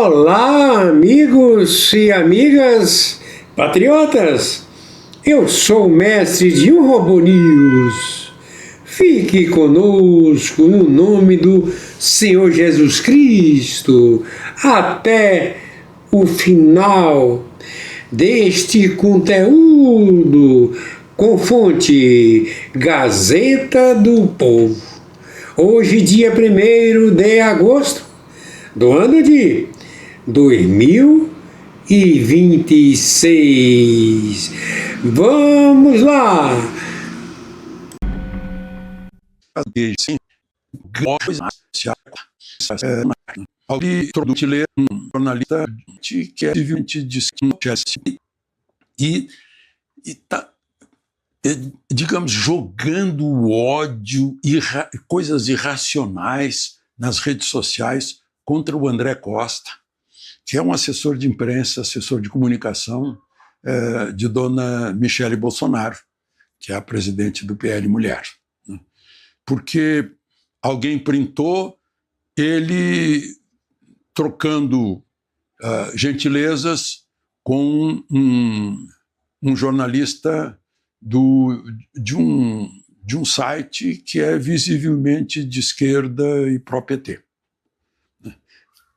Olá, amigos e amigas patriotas! Eu sou o mestre de Um Robô News. Fique conosco no nome do Senhor Jesus Cristo até o final deste conteúdo com fonte Gazeta do Povo. Hoje, dia 1º de agosto do ano de 2026. Vamos lá! Jornalista que é civilmente e está, digamos, jogando o ódio e coisas irracionais nas redes sociais contra o André Costa, que é um assessor de imprensa, assessor de comunicação de dona Michele Bolsonaro, que é a presidente do PL Mulher. Né? Porque alguém printou ele trocando gentilezas com um jornalista de um site que é visivelmente de esquerda e pró-PT.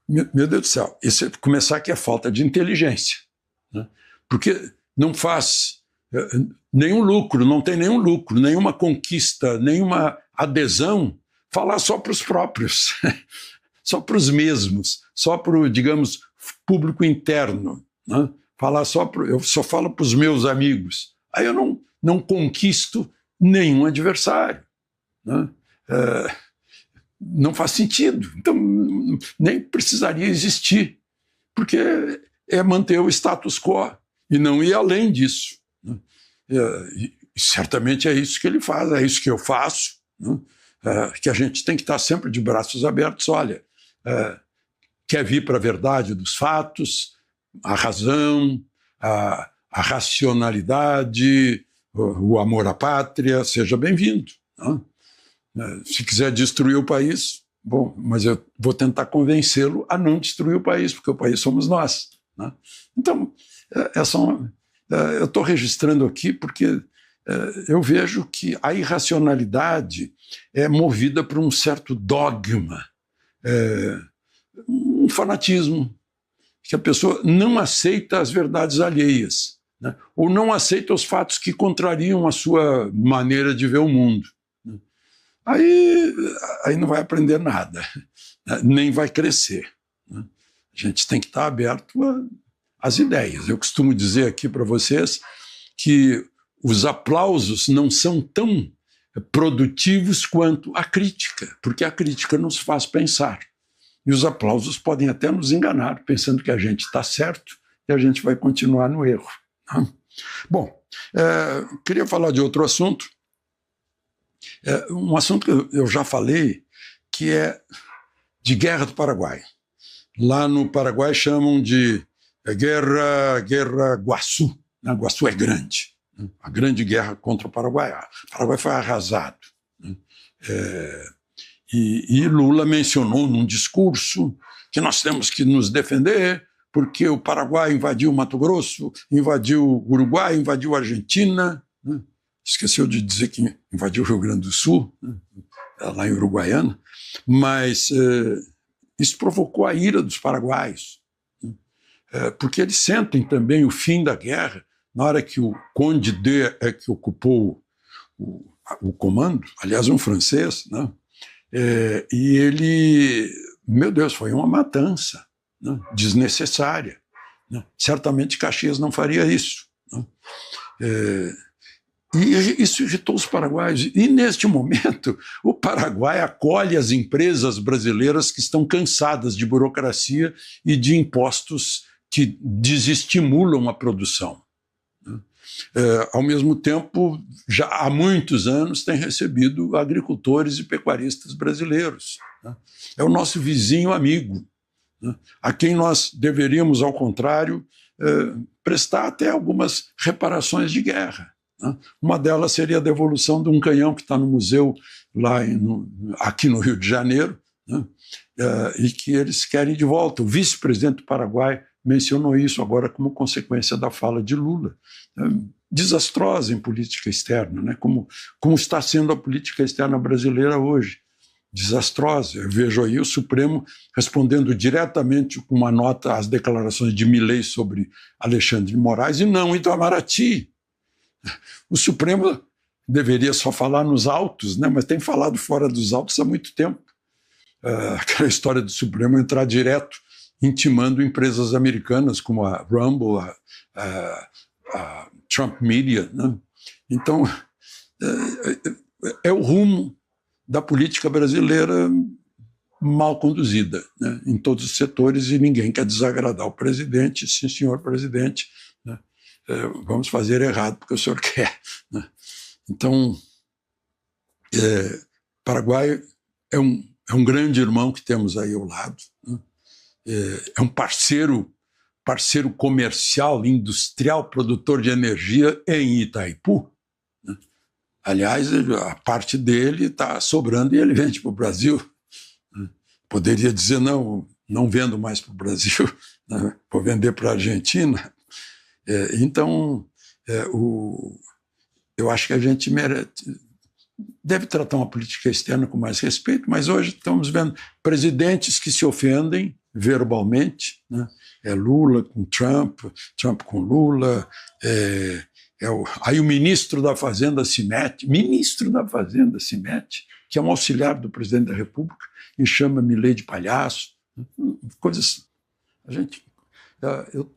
Meu Deus do céu, isso começar que é falta de inteligência, né? Porque não faz nenhum lucro, não tem nenhum lucro, nenhuma conquista, nenhuma adesão, falar só para os próprios, só para os mesmos, só para o, digamos, público interno, né? Eu só falo para os meus amigos, aí eu não conquisto nenhum adversário, né? Não faz sentido, então nem precisaria existir, porque é manter o status quo e não ir além disso, né? E certamente é isso que ele faz, é isso que eu faço, né? Que a gente tem que estar sempre de braços abertos. Olha, quer vir para a verdade dos fatos, a razão, a racionalidade, o amor à pátria, seja bem-vindo, né? Se quiser destruir o país, bom, mas eu vou tentar convencê-lo a não destruir o país, porque o país somos nós, né? Então, eu estou registrando aqui porque eu vejo que a irracionalidade é movida por um certo dogma, um fanatismo, que a pessoa não aceita as verdades alheias, né? Ou não aceita os fatos que contrariam a sua maneira de ver o mundo. Aí não vai aprender nada, nem vai crescer, né? A gente tem que estar aberto às ideias. Eu costumo dizer aqui para vocês que os aplausos não são tão produtivos quanto a crítica, porque a crítica nos faz pensar. E os aplausos podem até nos enganar, pensando que a gente está certo e a gente vai continuar no erro, né? Bom, queria falar de outro assunto. Um assunto que eu já falei, que é de Guerra do Paraguai. Lá no Paraguai chamam de Guerra Guaçu, né? Guaçu é grande, né? A grande guerra contra o Paraguai. O Paraguai foi arrasado, né? E Lula mencionou num discurso que nós temos que nos defender porque o Paraguai invadiu Mato Grosso, invadiu o Uruguai, invadiu a Argentina, né? Esqueceu de dizer que invadiu o Rio Grande do Sul, né? Lá em Uruguaiana, mas isso provocou a ira dos paraguaios, né? Porque eles sentem também o fim da guerra na hora que o Conde D que ocupou o comando, aliás, um francês, né? E ele, meu Deus, foi uma matança, né? Desnecessária, né? Certamente Caxias não faria isso, né? E isso irritou os paraguaios. E, neste momento, o Paraguai acolhe as empresas brasileiras que estão cansadas de burocracia e de impostos que desestimulam a produção, né? Ao mesmo tempo, já há muitos anos, tem recebido agricultores e pecuaristas brasileiros, né? É o nosso vizinho amigo, né? A quem nós deveríamos, ao contrário, prestar até algumas reparações de guerra. Uma delas seria a devolução de um canhão que está no museu aqui no Rio de Janeiro, né? E que eles querem de volta. O vice-presidente do Paraguai mencionou isso agora como consequência da fala de Lula. Desastrosa em política externa, né? Como está sendo a política externa brasileira hoje. Desastrosa. Eu vejo aí o Supremo respondendo diretamente com uma nota às declarações de Milei sobre Alexandre de Moraes e não Itamaraty. O Supremo deveria só falar nos autos, né? Mas tem falado fora dos autos há muito tempo. Aquela história do Supremo entrar direto, intimando empresas americanas como a Rumble, a Trump Media, né? Então, é o rumo da política brasileira mal conduzida, né? Em todos os setores, e ninguém quer desagradar o presidente. Sim, senhor presidente, né? Vamos fazer errado porque o senhor quer, né? Então, Paraguai é um grande irmão que temos aí ao lado, né? É um parceiro comercial, industrial, produtor de energia em Itaipu, né? Aliás, a parte dele está sobrando e ele vende para o Brasil, né? Poderia dizer, não vendo mais para o Brasil, né? Vou vender para a Argentina. Então, eu acho que a gente deve tratar uma política externa com mais respeito, mas hoje estamos vendo presidentes que se ofendem verbalmente, né? Lula com Trump, Trump com Lula, aí o ministro da Fazenda se mete, que é um auxiliar do presidente da República, e chama Milei de palhaço, coisas...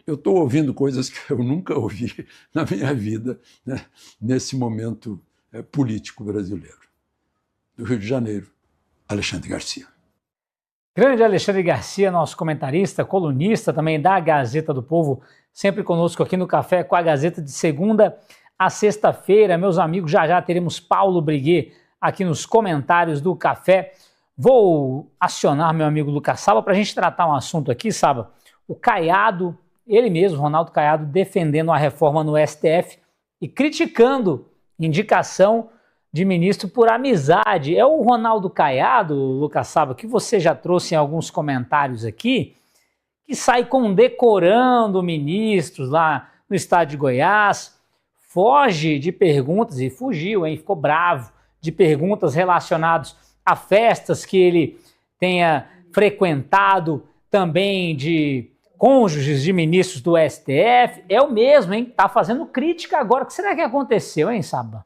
Eu estou ouvindo coisas que eu nunca ouvi na minha vida, né, nesse momento político brasileiro. Do Rio de Janeiro, Alexandre Garcia. Grande Alexandre Garcia, nosso comentarista, colunista também da Gazeta do Povo, sempre conosco aqui no Café com a Gazeta de segunda a sexta-feira. Meus amigos, já teremos Paulo Briguet aqui nos comentários do Café. Vou acionar meu amigo Lucas Saba para a gente tratar um assunto aqui, Saba. O Caiado, ele mesmo, Ronaldo Caiado, defendendo a reforma no STF e criticando indicação de ministro por amizade. É o Ronaldo Caiado, Lucas Saba, que você já trouxe em alguns comentários aqui, que sai condecorando ministros lá no estado de Goiás, foge de perguntas, e fugiu, ficou bravo, de perguntas relacionadas a festas que ele tenha frequentado, também de cônjuges de ministros do STF. É o mesmo, tá fazendo crítica agora. O que será que aconteceu, Saba?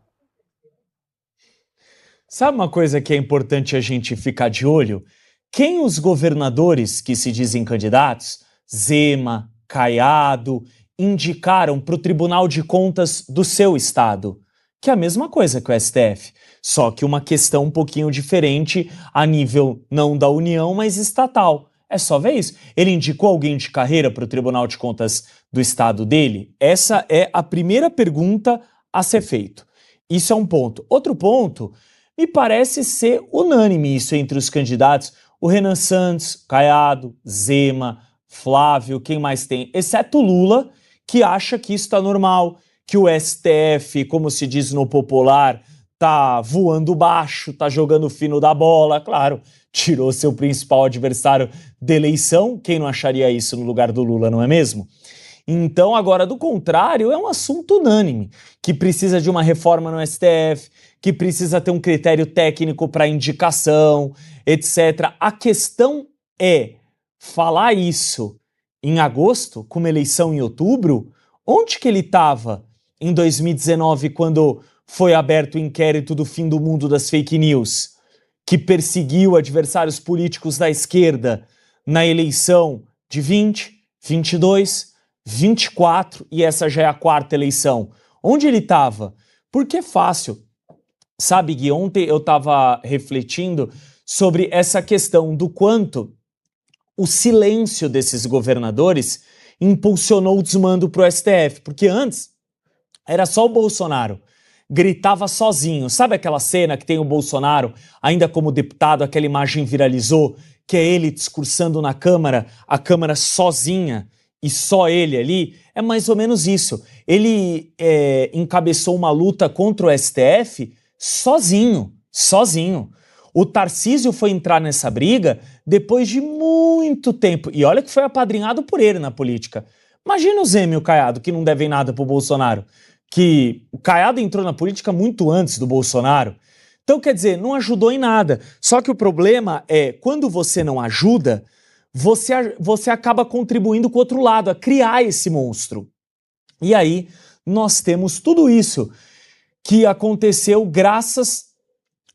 Sabe uma coisa que é importante a gente ficar de olho? Quem os governadores que se dizem candidatos, Zema, Caiado, indicaram para o Tribunal de Contas do seu estado? Que é a mesma coisa que o STF, só que uma questão um pouquinho diferente a nível não da União, mas estatal. É só ver isso. Ele indicou alguém de carreira para o Tribunal de Contas do estado dele? Essa é a primeira pergunta a ser feita. Isso é um ponto. Outro ponto, me parece ser unânime isso entre os candidatos. O Renan Santos, Caiado, Zema, Flávio, quem mais tem? Exceto Lula, que acha que isso está normal, que o STF, como se diz no popular, tá voando baixo, tá jogando fino da bola, claro, tirou seu principal adversário da eleição, quem não acharia isso no lugar do Lula, não é mesmo? Então, agora, do contrário, é um assunto unânime, que precisa de uma reforma no STF, que precisa ter um critério técnico para indicação, etc. A questão é, falar isso em agosto, com uma eleição em outubro, onde que ele estava em 2019, quando foi aberto o inquérito do fim do mundo das fake news, que perseguiu adversários políticos da esquerda na eleição de 20, 22, 24, e essa já é a quarta eleição. Onde ele estava? Porque é fácil. Sabe, Gui, ontem eu estava refletindo sobre essa questão do quanto o silêncio desses governadores impulsionou o desmando para o STF, porque antes era só o Bolsonaro, gritava sozinho. Sabe aquela cena que tem o Bolsonaro, ainda como deputado, aquela imagem viralizou, que é ele discursando na Câmara, a Câmara sozinha e só ele ali? É mais ou menos isso. Ele encabeçou uma luta contra o STF sozinho. O Tarcísio foi entrar nessa briga depois de muito tempo. E olha que foi apadrinhado por ele na política. Imagina o Zema e o Caiado, que não devem nada pro Bolsonaro. Que o Caiado entrou na política muito antes do Bolsonaro. Então, quer dizer, não ajudou em nada. Só que o problema é, quando você não ajuda, você acaba contribuindo com o outro lado, a criar esse monstro. E aí, nós temos tudo isso que aconteceu graças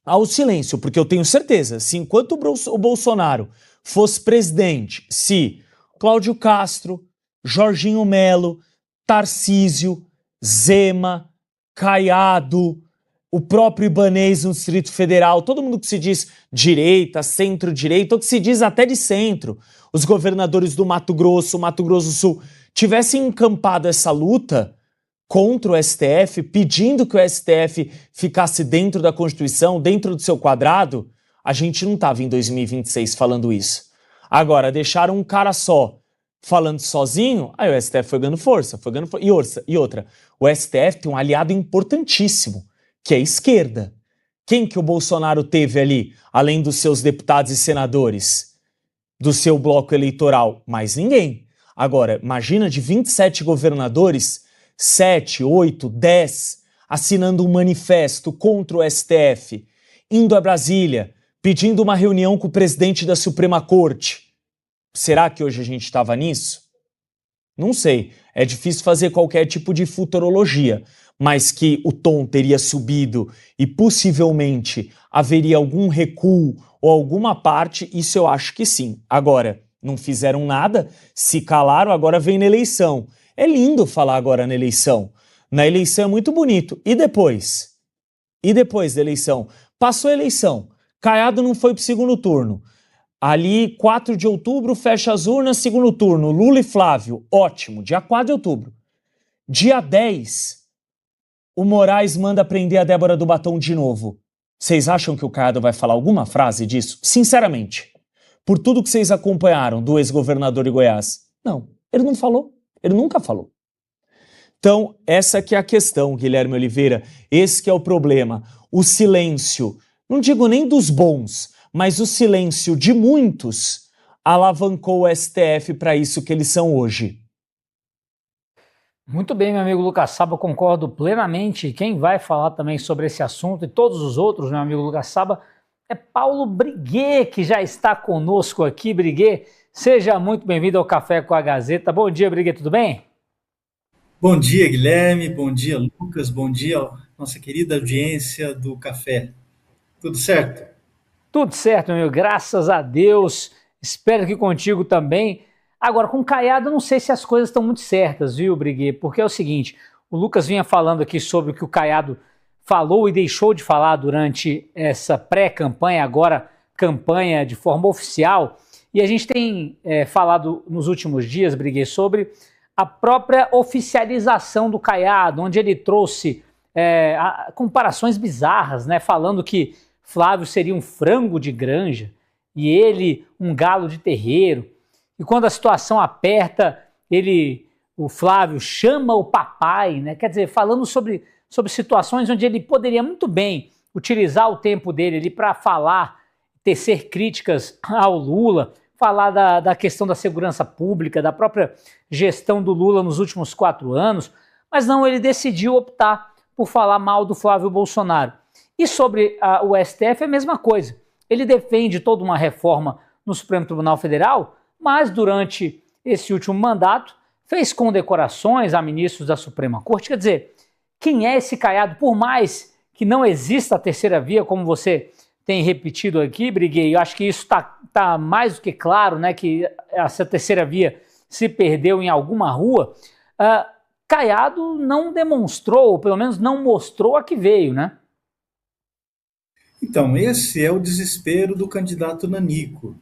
ao silêncio, porque eu tenho certeza, se enquanto o Bolsonaro fosse presidente, se Cláudio Castro, Jorginho Melo, Tarcísio, Zema, Caiado, o próprio Ibanez no Distrito Federal, todo mundo que se diz direita, centro-direita, ou que se diz até de centro, os governadores do Mato Grosso do Sul, tivessem encampado essa luta contra o STF, pedindo que o STF ficasse dentro da Constituição, dentro do seu quadrado, a gente não estava em 2026 falando isso. Agora, deixaram um cara só falando sozinho, aí o STF foi ganhando força, E outra, o STF tem um aliado importantíssimo, que é a esquerda. Quem que o Bolsonaro teve ali, além dos seus deputados e senadores, do seu bloco eleitoral? Mais ninguém. Agora, imagina de 27 governadores, 7, 8, 10 assinando um manifesto contra o STF, indo a Brasília, pedindo uma reunião com o presidente da Suprema Corte. Será que hoje a gente estava nisso? Não sei, é difícil fazer qualquer tipo de futurologia, mas que o tom teria subido e possivelmente haveria algum recuo ou alguma parte, isso eu acho que sim. Agora, não fizeram nada, se calaram, agora vem na eleição. É lindo falar agora na eleição. Na eleição é muito bonito. E depois? E depois da eleição? Passou a eleição. Caiado não foi pro segundo turno. Ali, 4 de outubro, fecha as urnas, segundo turno. Lula e Flávio, ótimo. Dia 4 de outubro. Dia 10, o Moraes manda prender a Débora do Batom de novo. Vocês acham que o Caiado vai falar alguma frase disso? Sinceramente. Por tudo que vocês acompanharam do ex-governador de Goiás. Não, ele não falou. Ele nunca falou. Então, essa que é a questão, Guilherme Oliveira. Esse que é o problema. O silêncio, não digo nem dos bons, mas o silêncio de muitos alavancou o STF para isso que eles são hoje. Muito bem, meu amigo Lucas Saba, concordo plenamente. Quem vai falar também sobre esse assunto e todos os outros, meu amigo Lucas Saba, é Paulo Briguet, que já está conosco aqui. Briguet, seja muito bem-vindo ao Café com a Gazeta. Bom dia, Briguet, tudo bem? Bom dia, Guilherme. Bom dia, Lucas. Bom dia, nossa querida audiência do Café. Tudo certo? Tudo certo, meu amigo, graças a Deus. Espero que contigo também. Agora, com o Caiado, eu não sei se as coisas estão muito certas, viu, Briguet? Porque é o seguinte, o Lucas vinha falando aqui sobre o que o Caiado falou e deixou de falar durante essa pré-campanha, agora campanha de forma oficial, e a gente tem falado nos últimos dias, Briguet, sobre a própria oficialização do Caiado, onde ele trouxe comparações bizarras, né, falando que Flávio seria um frango de granja e ele um galo de terreiro, e quando a situação aperta, o Flávio chama o papai, né, quer dizer, falando sobre situações onde ele poderia muito bem utilizar o tempo dele ali para falar, tecer críticas ao Lula, falar da questão da segurança pública, da própria gestão do Lula nos últimos 4 anos, mas não, ele decidiu optar por falar mal do Flávio Bolsonaro. E sobre o STF é a mesma coisa. Ele defende toda uma reforma no Supremo Tribunal Federal, mas durante esse último mandato fez condecorações a ministros da Suprema Corte. Quer dizer, quem é esse Caiado? Por mais que não exista a terceira via, como você tem repetido aqui, Briguet, eu acho que isso tá mais do que claro, né, que essa terceira via se perdeu em alguma rua. Caiado não demonstrou, ou pelo menos não mostrou a que veio, né? Então, esse é o desespero do candidato Nanico,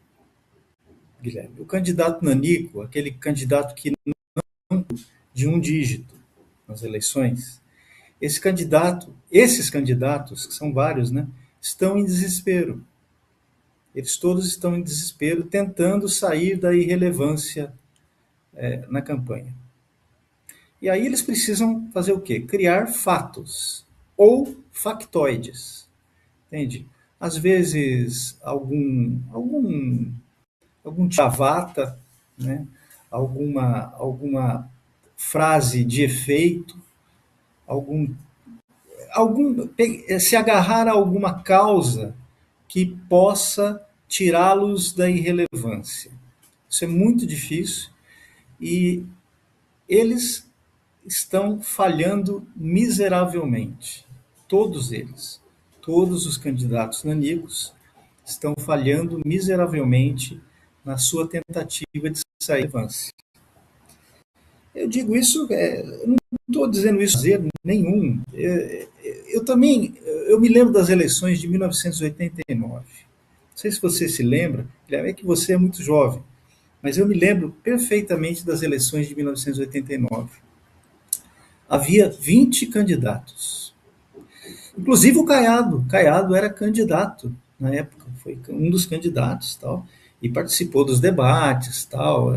Guilherme. O candidato Nanico, aquele candidato que não de um dígito nas eleições, esses candidatos, que são vários, né, estão em desespero. Eles todos estão em desespero, tentando sair da irrelevância na campanha. E aí eles precisam fazer o quê? Criar fatos ou factoides. Entende? às vezes algum chavata, né? alguma frase de efeito, se agarrar a alguma causa que possa tirá-los da irrelevância. Isso é muito difícil e eles estão falhando miseravelmente. Todos eles. Todos os candidatos nanicos estão falhando miseravelmente na sua tentativa de sair da irrelevância. Eu digo isso, eu não estou dizendo isso prazer nenhum. Eu me lembro das eleições de 1989. Não sei se você se lembra, é que você é muito jovem, mas eu me lembro perfeitamente das eleições de 1989. Havia 20 candidatos. Inclusive o Caiado. Caiado era candidato na época, foi um dos candidatos, tal, e participou dos debates, tal.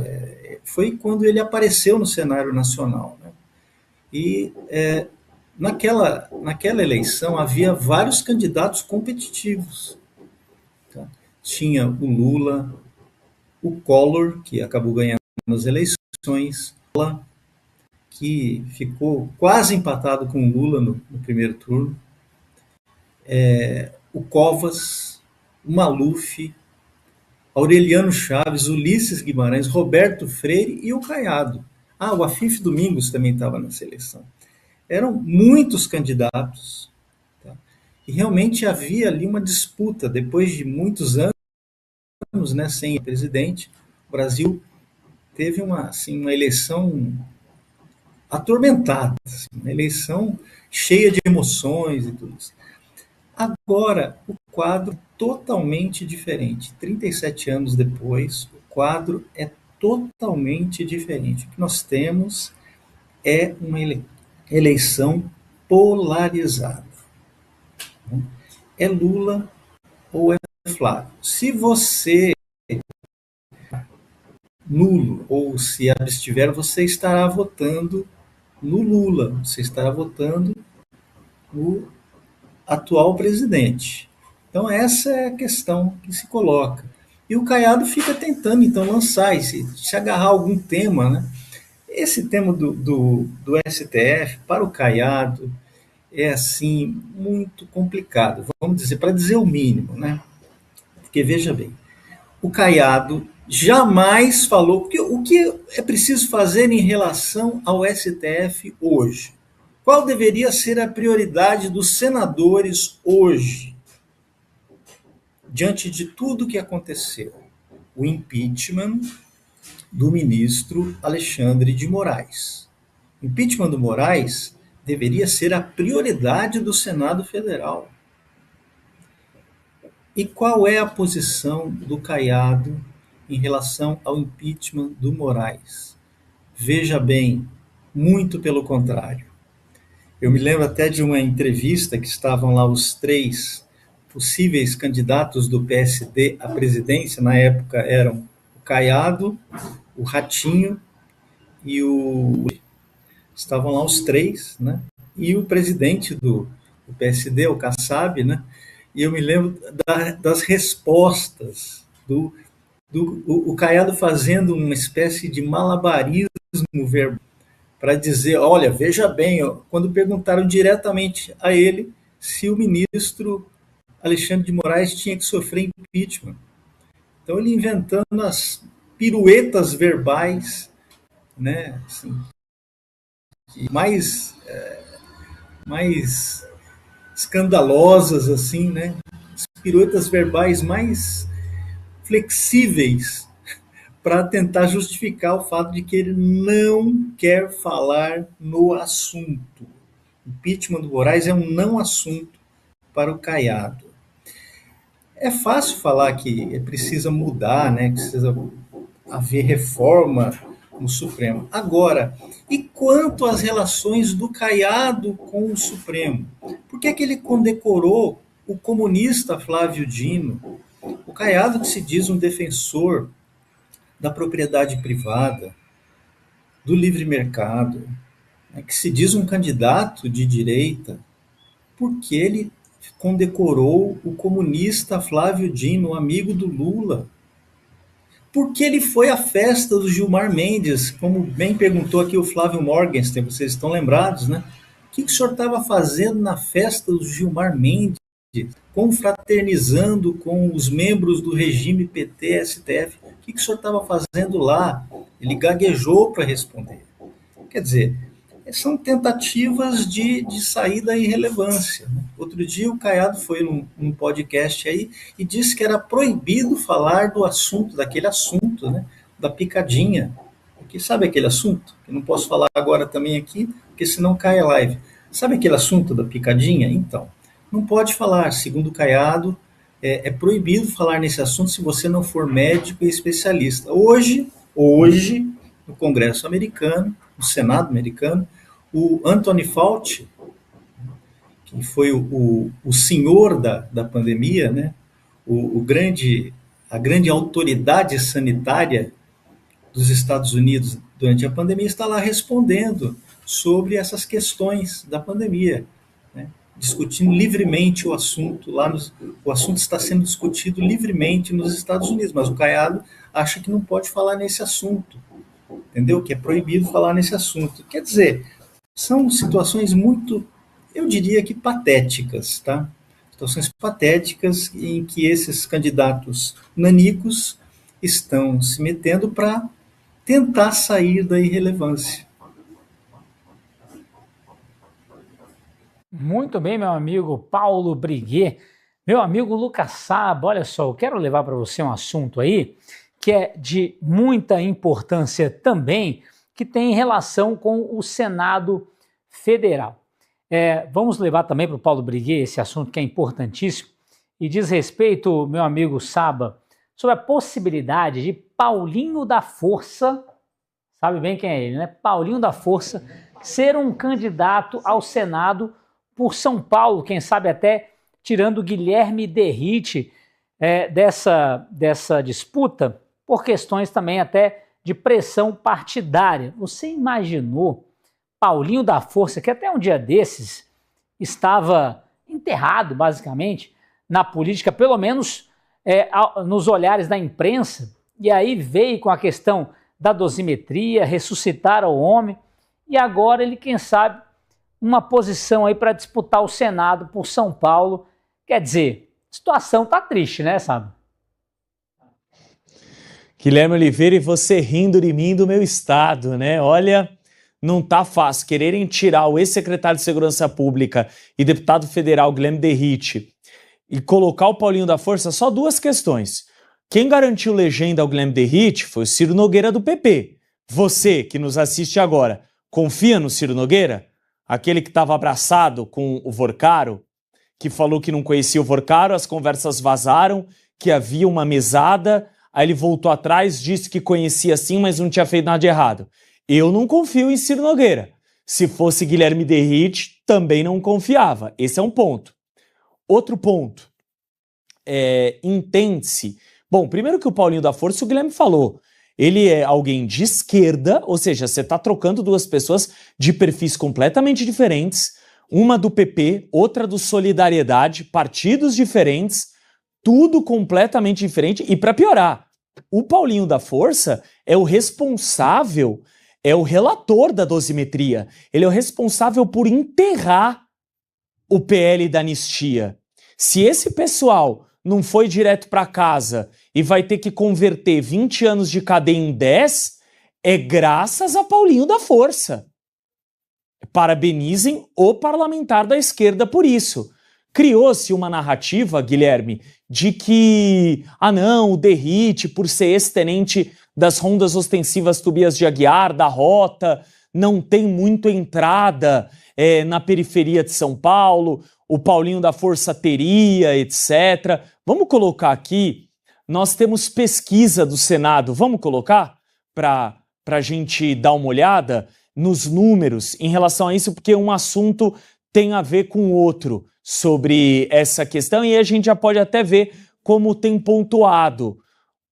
Foi quando ele apareceu no cenário nacional, né? E naquela eleição havia vários candidatos competitivos. Tá? Tinha o Lula, o Collor, que acabou ganhando as eleições, que ficou quase empatado com o Lula no primeiro turno, o Covas, o Maluf, Aureliano Chaves, Ulisses Guimarães, Roberto Freire e o Caiado. O Afif Domingos também estava nessa eleição. Eram muitos candidatos, tá? E realmente havia ali uma disputa. Depois de muitos anos, né, sem presidente, o Brasil teve uma eleição atormentada, uma eleição cheia de emoções e tudo isso. Agora, o quadro é totalmente diferente. 37 anos depois, o quadro é totalmente diferente. O que nós temos é uma eleição polarizada. É Lula ou é Flávio. Se você nulo ou se abstiver, você estará votando no Lula, você estará votando no atual presidente. Então essa é a questão que se coloca. E o Caiado fica tentando então lançar, se agarrar a algum tema, né? Esse tema do STF para o Caiado é assim muito complicado, vamos dizer, para dizer o mínimo, né? Porque veja bem, o Caiado jamais falou o que é preciso fazer em relação ao STF hoje. Qual deveria ser a prioridade dos senadores hoje, diante de tudo que aconteceu? O impeachment do ministro Alexandre de Moraes. O impeachment do Moraes deveria ser a prioridade do Senado Federal. E qual é a posição do Caiado em relação ao impeachment do Moraes? Veja bem, muito pelo contrário. Eu me lembro até de uma entrevista que estavam lá os 3 possíveis candidatos do PSD à presidência, na época eram o Caiado, o Ratinho e o... Estavam lá os 3, né? E o presidente do PSD, o Kassab, né? E eu me lembro das respostas o Caiado fazendo uma espécie de malabarismo verbal para dizer, olha, veja bem, quando perguntaram diretamente a ele se o ministro Alexandre de Moraes tinha que sofrer impeachment. Então ele inventando as piruetas verbais, né, assim, mais escandalosas, assim, né, as piruetas verbais mais flexíveis para tentar justificar o fato de que ele não quer falar no assunto. O impeachment do Moraes é um não assunto para o Caiado. É fácil falar que precisa mudar, né? Precisa haver reforma no Supremo. Agora, e quanto às relações do Caiado com o Supremo? Por que ele condecorou o comunista Flávio Dino? O Caiado, que se diz um defensor da propriedade privada, do livre mercado, né, que se diz um candidato de direita, porque ele condecorou o comunista Flávio Dino, amigo do Lula, porque ele foi à festa do Gilmar Mendes, como bem perguntou aqui o Flávio Morgenstern, vocês estão lembrados, né? O que o senhor estava fazendo na festa do Gilmar Mendes, confraternizando com os membros do regime PT-STF? O que o senhor estava fazendo lá? Ele gaguejou para responder. Quer dizer, são tentativas de sair da irrelevância. Outro dia o Caiado foi num podcast aí e disse que era proibido falar do assunto, daquele assunto, né, da picadinha. Porque sabe aquele assunto? Que eu não posso falar agora também aqui, porque senão cai a live. Sabe aquele assunto da picadinha? Então, não pode falar, segundo o Caiado, é proibido falar nesse assunto se você não for médico e especialista. Hoje, no Congresso americano, no Senado americano, o Anthony Fauci, que foi o senhor da pandemia, né? A grande autoridade sanitária dos Estados Unidos durante a pandemia, está lá respondendo sobre essas questões da pandemia, né? Discutindo livremente o assunto. O assunto está sendo discutido livremente nos Estados Unidos, mas o Caiado acha que não pode falar nesse assunto, entendeu? Que é proibido falar nesse assunto. Quer dizer, são situações muito, eu diria que patéticas, tá? Situações patéticas em que esses candidatos nanicos estão se metendo para tentar sair da irrelevância. Muito bem, meu amigo Paulo Briguet. Meu amigo Lucas Saba, olha só, eu quero levar para você um assunto aí que é de muita importância também, que tem relação com o Senado Federal. Vamos levar também para o Paulo Briguet esse assunto que é importantíssimo e diz respeito, meu amigo Saba, sobre a possibilidade de Paulinho da Força, sabe bem quem é ele, né? Paulinho da Força, ser um candidato ao Senado por São Paulo, quem sabe até tirando Guilherme Derrite dessa disputa, por questões também até de pressão partidária. Você imaginou Paulinho da Força, que até um dia desses estava enterrado, basicamente, na política, pelo menos nos olhares da imprensa, e aí veio com a questão da dosimetria, ressuscitar o homem, e agora ele, quem sabe, uma posição aí para disputar o Senado por São Paulo. Quer dizer, a situação tá triste, né, sabe? Guilherme Oliveira, e você rindo de mim do meu estado, né? Olha, não tá fácil. Quererem tirar o ex-secretário de Segurança Pública e deputado federal Guilherme Derrite e colocar o Paulinho da Força, só duas questões. Quem garantiu legenda ao Guilherme Derrite foi o Ciro Nogueira do PP. Você, que nos assiste agora, confia no Ciro Nogueira? Aquele que estava abraçado com o Vorcaro, que falou que não conhecia o Vorcaro, as conversas vazaram, que havia uma mesada, aí ele voltou atrás, disse que conhecia sim, mas não tinha feito nada de errado. Eu não confio em Ciro Nogueira. Se fosse Guilherme Derrite, também não confiava. Esse é um ponto. Outro ponto, entende-se. Bom, primeiro que o Paulinho da Força, o Guilherme falou, ele é alguém de esquerda, ou seja, você está trocando duas pessoas de perfis completamente diferentes, uma do PP, outra do Solidariedade, partidos diferentes, tudo completamente diferente. E para piorar, o Paulinho da Força é o responsável, é o relator da dosimetria, ele é o responsável por enterrar o PL da anistia. Se esse pessoal não foi direto para casa e vai ter que converter 20 anos de cadeia em 10, é graças a Paulinho da Força. Parabenizem o parlamentar da esquerda por isso. Criou-se uma narrativa, Guilherme, de que, o Derrite, por ser ex-tenente das rondas ostensivas Tobias de Aguiar, da Rota, não tem muito entrada na periferia de São Paulo, o Paulinho da Força teria, etc. Vamos colocar aqui, nós temos pesquisa do Senado, vamos colocar para a gente dar uma olhada nos números em relação a isso, porque um assunto tem a ver com o outro sobre essa questão, e a gente já pode até ver como tem pontuado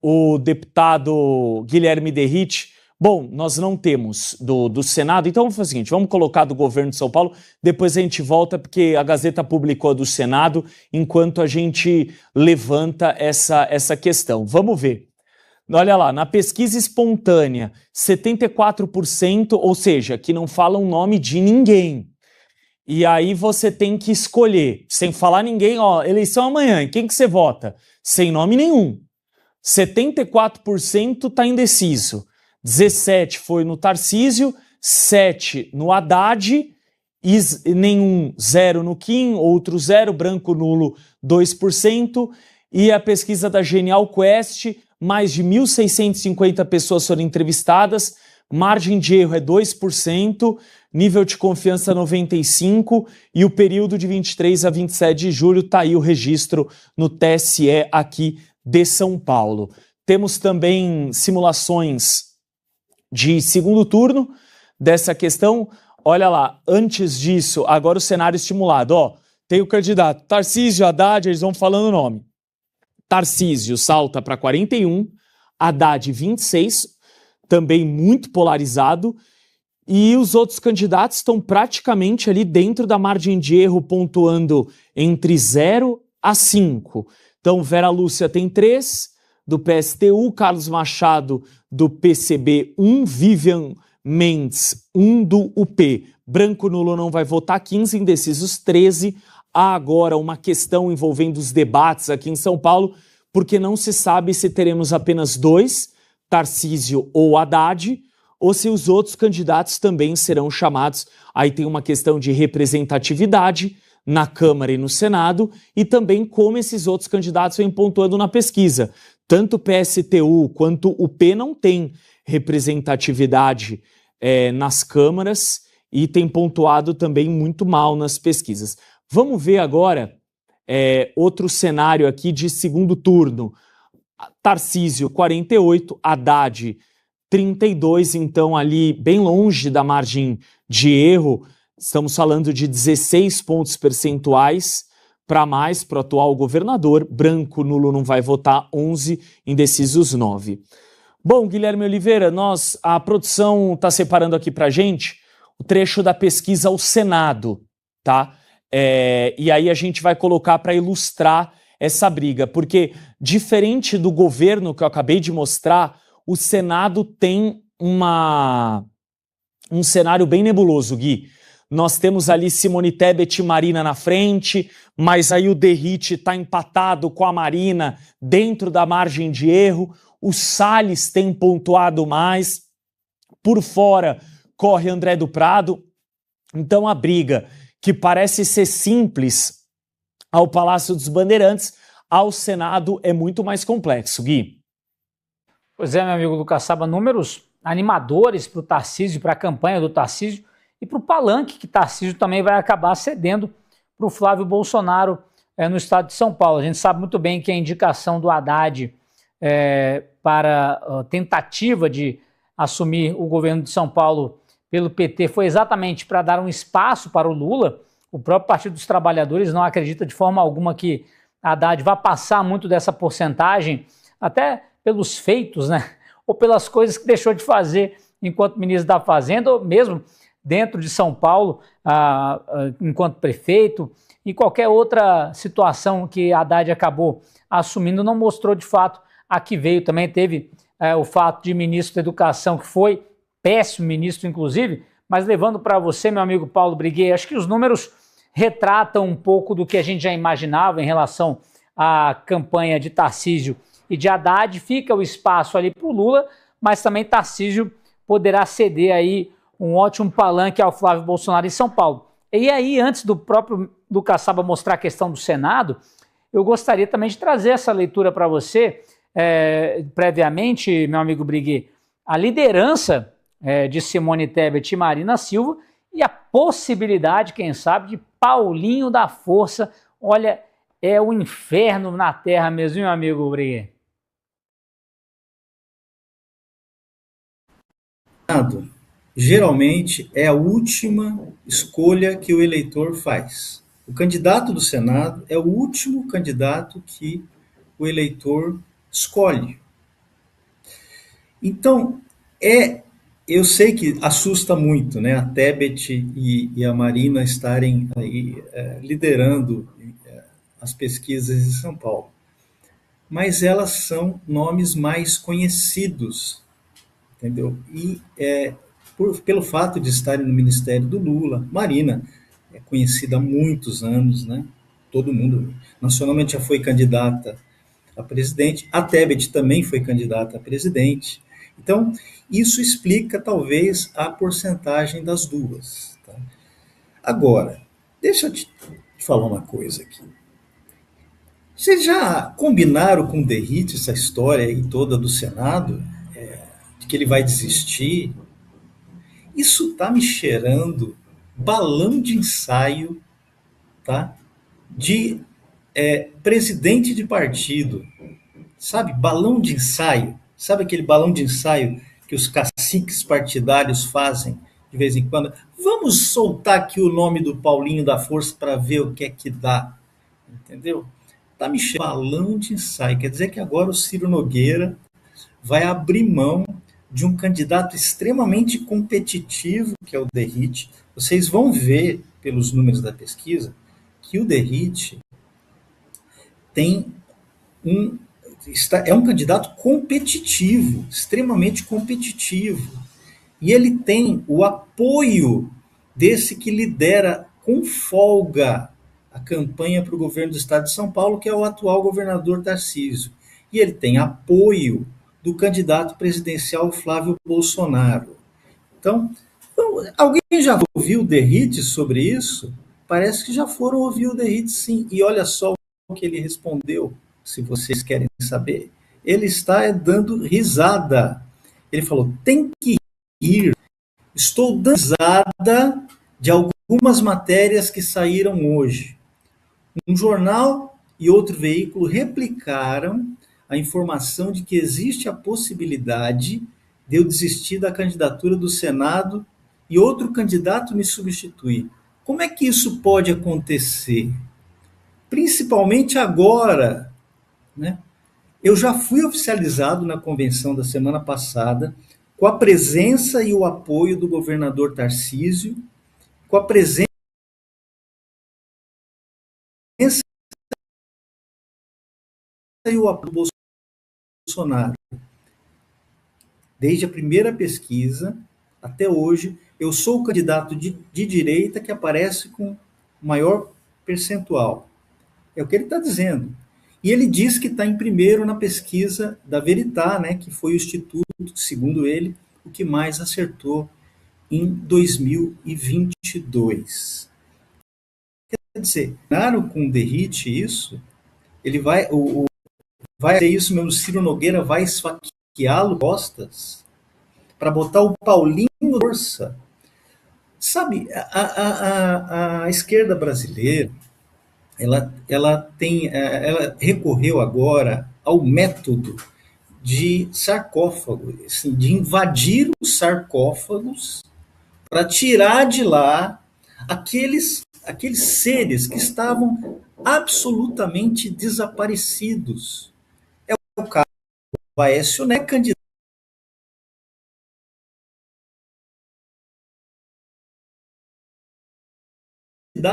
o deputado Guilherme Derrite. Bom, nós não temos do Senado, então vamos fazer o seguinte, vamos colocar do governo de São Paulo, depois a gente volta, porque a Gazeta publicou a do Senado, enquanto a gente levanta essa questão. Vamos ver. Olha lá, na pesquisa espontânea, 74%, ou seja, que não fala o nome de ninguém. E aí você tem que escolher, sem falar ninguém, ó, eleição amanhã, em quem que você vota? Sem nome nenhum. 74% está indeciso. 17% foi no Tarcísio, 7% no Haddad, nenhum, 0% no Kim, outro 0%, branco nulo 2%, e a pesquisa da Genial Quest, mais de 1.650 pessoas foram entrevistadas, margem de erro é 2%, nível de confiança 95%, e o período de 23 a 27 de julho está aí o registro no TSE aqui de São Paulo. Temos também simulações de segundo turno dessa questão. Olha lá, antes disso, agora o cenário estimulado. Ó, tem o candidato Tarcísio, Haddad, eles vão falando o nome. Tarcísio salta para 41, Haddad 26, também muito polarizado, e os outros candidatos estão praticamente ali dentro da margem de erro, pontuando entre 0 a 5. Então, Vera Lúcia tem 3, do PSTU, Carlos Machado, do PCB, 1, Vivian Mendes, 1 do UP. Branco nulo não vai votar, 15, indecisos 13. Há agora uma questão envolvendo os debates aqui em São Paulo, porque não se sabe se teremos apenas 2, Tarcísio ou Haddad, ou se os outros candidatos também serão chamados. Aí tem uma questão de representatividade na Câmara e no Senado, e também como esses outros candidatos vêm pontuando na pesquisa. Tanto o PSTU quanto o P não tem representatividade nas câmaras e tem pontuado também muito mal nas pesquisas. Vamos ver agora outro cenário aqui de segundo turno. Tarcísio, 48, Haddad, 32, então ali bem longe da margem de erro. Estamos falando de 16 pontos percentuais para mais para o atual governador. Branco nulo não vai votar, 11, indecisos 9. Bom, Guilherme Oliveira, a produção está separando aqui para a gente o trecho da pesquisa ao Senado, tá? E aí a gente vai colocar para ilustrar essa briga, porque diferente do governo que eu acabei de mostrar, o Senado tem um cenário bem nebuloso, Gui. Nós temos ali Simone Tebet e Marina na frente, mas aí o Derrite está empatado com a Marina dentro da margem de erro. O Salles tem pontuado mais. Por fora corre André do Prado. Então a briga, que parece ser simples ao Palácio dos Bandeirantes, ao Senado é muito mais complexo, Gui. Pois é, meu amigo Lucas Saba, números animadores para o Tarcísio, para a campanha do Tarcísio, e para o palanque que Tarcísio também vai acabar cedendo para o Flávio Bolsonaro no estado de São Paulo. A gente sabe muito bem que a indicação do Haddad para a tentativa de assumir o governo de São Paulo pelo PT foi exatamente para dar um espaço para o Lula. O próprio Partido dos Trabalhadores não acredita de forma alguma que Haddad vá passar muito dessa porcentagem, até pelos feitos, né? Ou pelas coisas que deixou de fazer enquanto ministro da Fazenda, ou mesmo dentro de São Paulo, enquanto prefeito, e qualquer outra situação que Haddad acabou assumindo não mostrou de fato a que veio. Também teve o fato de ministro da Educação, que foi péssimo ministro, inclusive, mas levando para você, meu amigo Paulo Briguet, acho que os números retratam um pouco do que a gente já imaginava em relação à campanha de Tarcísio e de Haddad. Fica o espaço ali para o Lula, mas também Tarcísio poderá ceder aí um ótimo palanque ao Flávio Bolsonaro em São Paulo. E aí, antes do próprio Lucas Saba mostrar a questão do Senado, eu gostaria também de trazer essa leitura para você, previamente, meu amigo Briguet, a liderança de Simone Tebet e Marina Silva e a possibilidade, quem sabe, de Paulinho da Força. Olha, é o inferno na terra mesmo, meu amigo Briguet. Geralmente é a última escolha que o eleitor faz. O candidato do Senado é o último candidato que o eleitor escolhe. Então, é Eu sei que assusta muito, né, a Tebet e a Marina estarem aí liderando as pesquisas em São Paulo, mas elas são nomes mais conhecidos, entendeu? E pelo fato de estarem no ministério do Lula, Marina é conhecida há muitos anos, né? Todo mundo, nacionalmente já foi candidata a presidente, a Tebet também foi candidata a presidente. Então, isso explica talvez a porcentagem das duas. Tá? Agora, deixa eu te falar uma coisa aqui. Vocês já combinaram com o Derrite essa história aí toda do Senado? De que ele vai desistir? Isso está me cheirando balão de ensaio, tá? De presidente de partido. Sabe, balão de ensaio. Sabe aquele balão de ensaio que os caciques partidários fazem de vez em quando? Vamos soltar aqui o nome do Paulinho da Força para ver o que é que dá. Entendeu? Tá me cheirando balão de ensaio. Quer dizer que agora o Ciro Nogueira vai abrir mão de um candidato extremamente competitivo, que é o Derrite. Vocês vão ver, pelos números da pesquisa, que o Derrite tem é um candidato competitivo, extremamente competitivo. E ele tem o apoio desse que lidera com folga a campanha para o governo do estado de São Paulo, que é o atual governador Tarcísio. E ele tem apoio do candidato presidencial Flávio Bolsonaro. Então, alguém já ouviu o Derrite sobre isso? Parece que já foram ouvir o Derrite, sim. E olha só o que ele respondeu, se vocês querem saber. Ele está dando risada. Ele falou, tem que ir. Estou dando risada de algumas matérias que saíram hoje. Um jornal e outro veículo replicaram a informação de que existe a possibilidade de eu desistir da candidatura do Senado e outro candidato me substituir. Como é que isso pode acontecer? Principalmente agora, né? Eu já fui oficializado na convenção da semana passada com a presença e o apoio do governador Tarcísio, com a presença e o apoio do Bolsonaro. Desde a primeira pesquisa até hoje, eu sou o candidato de direita que aparece com maior percentual. É o que ele está dizendo. E ele diz que está em primeiro na pesquisa da Veritá, né, que foi o instituto, segundo ele, o que mais acertou em 2022. Quer dizer, claro, com o Derrite isso, ele vai ser isso mesmo, o Ciro Nogueira vai esfaqueá-lo costas para botar o Paulinho na força. Sabe, a esquerda brasileira, ela recorreu agora ao método de sarcófago, assim, de invadir os sarcófagos para tirar de lá aqueles seres que estavam absolutamente desaparecidos. É o caso do Aécio Neves, candidato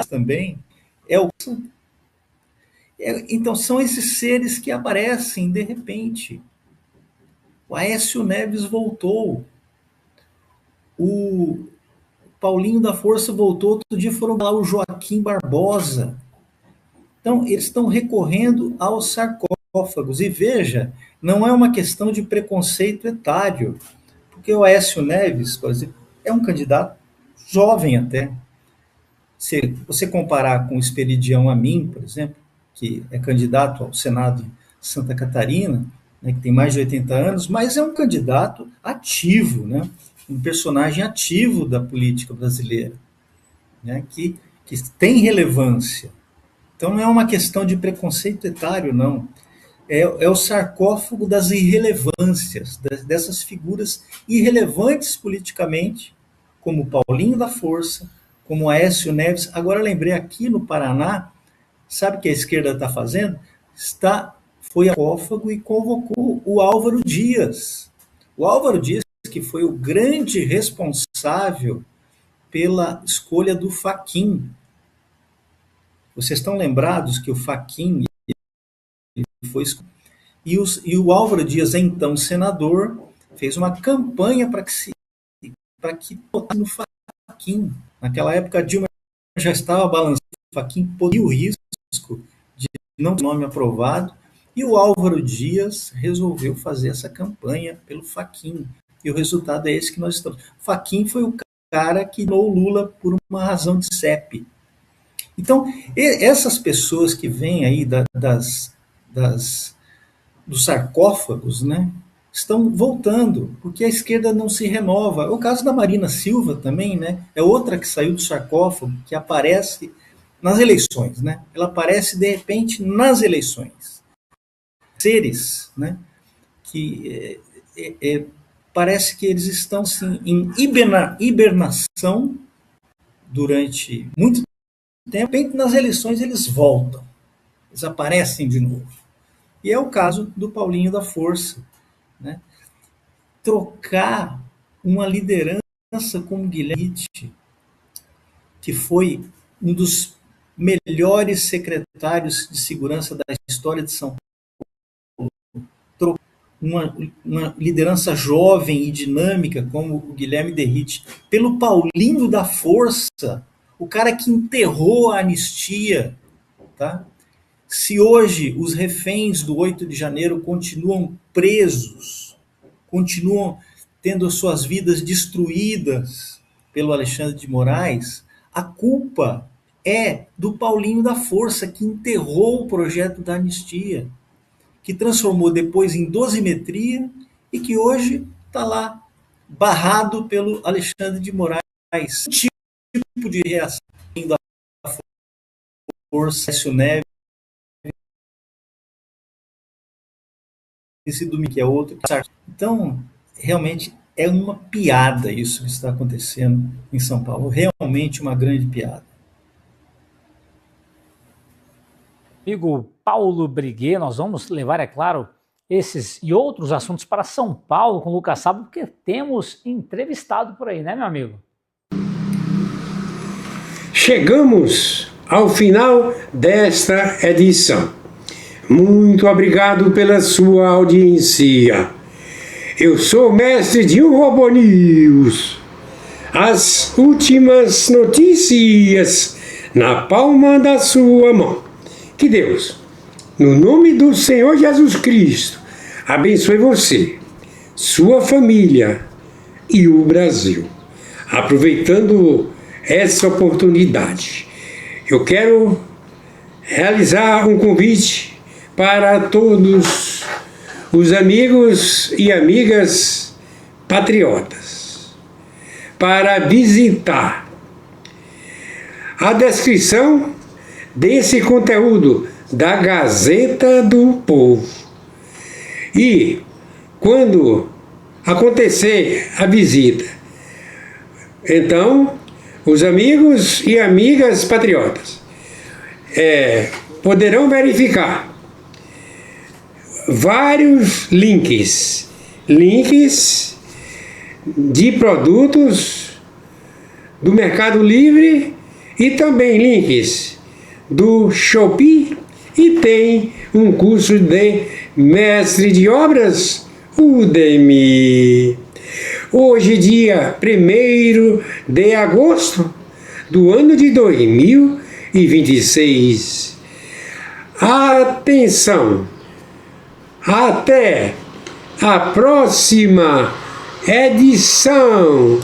também. Então, são esses seres que aparecem de repente. O Aécio Neves voltou. O Paulinho da Força voltou. Outro dia foram lá o Joaquim Barbosa. Então, eles estão recorrendo aos sarcófagos. E veja, não é uma questão de preconceito etário. Porque o Aécio Neves, por exemplo, é um candidato jovem até. Se você comparar com o Esperidião Amin, por exemplo, que é candidato ao Senado de Santa Catarina, né, que tem mais de 80 anos, mas é um candidato ativo, né, um personagem ativo da política brasileira, né, que tem relevância. Então não é uma questão de preconceito etário, não. É o sarcófago das irrelevâncias, dessas figuras irrelevantes politicamente, como Paulinho da Força, como Aécio Neves. Agora lembrei, aqui no Paraná, sabe o que a esquerda está fazendo? Foi a sarcófago e convocou o Álvaro Dias. O Álvaro Dias, que foi o grande responsável pela escolha do Fachin. Vocês estão lembrados que o Fachin foi escolhido? E o Álvaro Dias, então senador, fez uma campanha para que votasse no Fachin. Naquela época, a Dilma já estava balançando o Fachin, podia o risco de não ter nome aprovado, e o Álvaro Dias resolveu fazer essa campanha pelo Fachin. E o resultado é esse que nós estamos. O Fachin foi o cara que tornou o Lula por uma razão de CEP. Então, essas pessoas que vêm aí dos sarcófagos, né, estão voltando, porque a esquerda não se renova. O caso da Marina Silva também, né, é outra que saiu do sarcófago, que aparece nas eleições, né? Ela aparece de repente nas eleições. Seres, né, que parece que eles estão assim, em hibernação durante muito tempo, e nas eleições eles voltam, eles aparecem de novo. E é o caso do Paulinho da Força, né? Trocar uma liderança como Guilherme, que foi um dos melhores secretários de segurança da história de São Paulo, trocar uma liderança jovem e dinâmica como o Guilherme Derrite pelo Paulinho da Força, o cara que enterrou a anistia, tá? Se hoje os reféns do 8 de janeiro continuam presos, continuam tendo suas vidas destruídas pelo Alexandre de Moraes, a culpa é do Paulinho da Força, que enterrou o projeto da anistia, que transformou depois em dosimetria e que hoje está lá, barrado pelo Alexandre de Moraes. Um tipo de reação da Força, Écio Neves, que é outro. Então, realmente é uma piada isso que está acontecendo em São Paulo. Realmente uma grande piada. Amigo Paulo Briguet, nós vamos levar, é claro, esses e outros assuntos para São Paulo com o Lucas Sabo, porque temos entrevistado por aí, né, meu amigo? Chegamos ao final desta edição. Muito obrigado pela sua audiência. Eu sou o mestre de um Robô News. As últimas notícias na palma da sua mão. Que Deus, no nome do Senhor Jesus Cristo, abençoe você, sua família e o Brasil. Aproveitando essa oportunidade, eu quero realizar um convite para todos os amigos e amigas patriotas para visitar a descrição desse conteúdo da Gazeta do Povo. E quando acontecer a visita, então os amigos e amigas patriotas poderão verificar vários links de produtos do Mercado Livre e também links do Shopee, e tem um curso de mestre de obras Udemy. Hoje, dia 1º de agosto do ano de 2026. Atenção! Até a próxima edição!